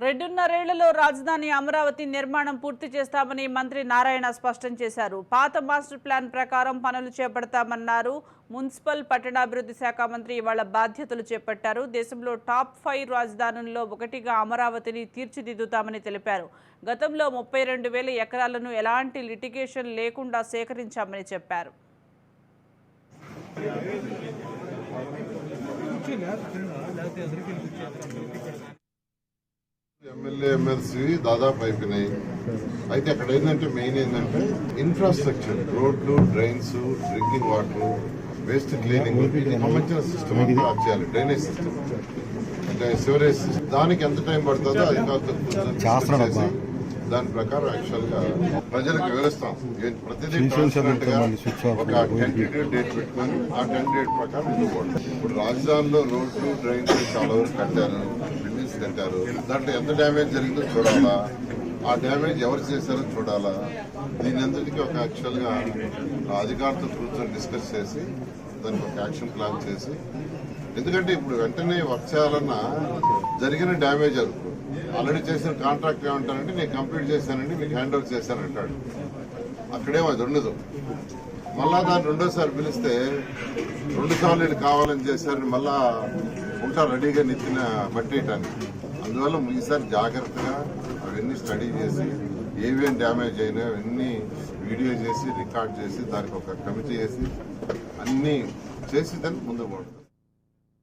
రెండున్నరేళ్లలో రాజధాని అమరావతి నిర్మాణం పూర్తి చేస్తామని మంత్రి నారాయణ స్పష్టం చేశారు. పాత మాస్టర్ ప్లాన్ ప్రకారం పనులు చేపడతామన్నారు. మున్సిపల్ పట్టణాభివృద్ధి శాఖ మంత్రి ఇవాళ బాధ్యతలు చేపట్టారు. దేశంలో టాప్ 5 రాజధానుల్లో ఒకటిగా అమరావతిని తీర్చిదిద్దుతామని తెలిపారు. గతంలో 32,000 ఎకరాలను ఎలాంటి లిటిగేషన్ లేకుండా సేకరించామని చెప్పారు. ఎమ్మెల్యే ఎమ్మెల్సీ దాదాపు అయిపోయినాయి. అయితే అక్కడ ఏంటంటే మెయిన్ ఏంటంటే ఇన్ఫ్రాస్ట్రక్చర్, రోడ్లు, drains, drinking water, waste cleaning సంబంధించిన సిస్టమ్ అంతా చేయాలి. డ్రైనేజ్ సిస్టమ్ అంటే సివరేజ్ సిస్టమ్. దానికి ఎంత టైం పడుతుందో అధికారులతో దాని ప్రకారం యాక్చువల్ గా ప్రజలకు వివరిస్తాం. ప్రతిదీ ట్రాన్స్పరెంట్ గా ఒక టెంటేటివ్ డేట్ పెట్టుకొని ఆ టెంటేటివ్ ప్రకారం ఇవ్వకూడదు. ఇప్పుడు రాజధానిలో రోడ్లు, డ్రైన్స్ చాలా వరకు కట్టారు, బిల్డింగ్స్ కట్టారు. దాంట్లో ఎంత డ్యామేజ్ జరిగిందో చూడాలా, ఆ డ్యామేజ్ ఎవరు చేశారో చూడాలా. దీని అందరికీ ఒక యాక్చువల్ గా అధికారులతో కూర్చొని డిస్కస్ చేసి దానికి ఒక యాక్షన్ ప్లాన్ చేసి, ఎందుకంటే ఇప్పుడు వెంటనే వర్క్ చేయాలన్నా జరిగిన డ్యామేజ్ అనుకో ఆల్రెడీ చేసిన కాంట్రాక్ట్ ఏమంటారంటే నేను కంప్లీట్ చేశానండి, మీకు హ్యాండ్ ఓవర్ చేశానంటాడు. అక్కడేమో అది ఉండదు. మళ్ళా దాన్ని రెండోసారి పిలిస్తే 2 సార్లు ఇది కావాలని చేశారని మళ్ళా ఉంటా రెడీగా నెత్తిన పట్టేయటానికి. అందువల్ల ఈసారి జాగ్రత్తగా అవన్నీ స్టడీ చేసి ఏవేం డ్యామేజ్ అయినా అవన్నీ వీడియో చేసి రికార్డ్ చేసి దానికి ఒక కమిటీ చేసి అన్నీ చేసి దాన్ని ముందుకు పోతుంది.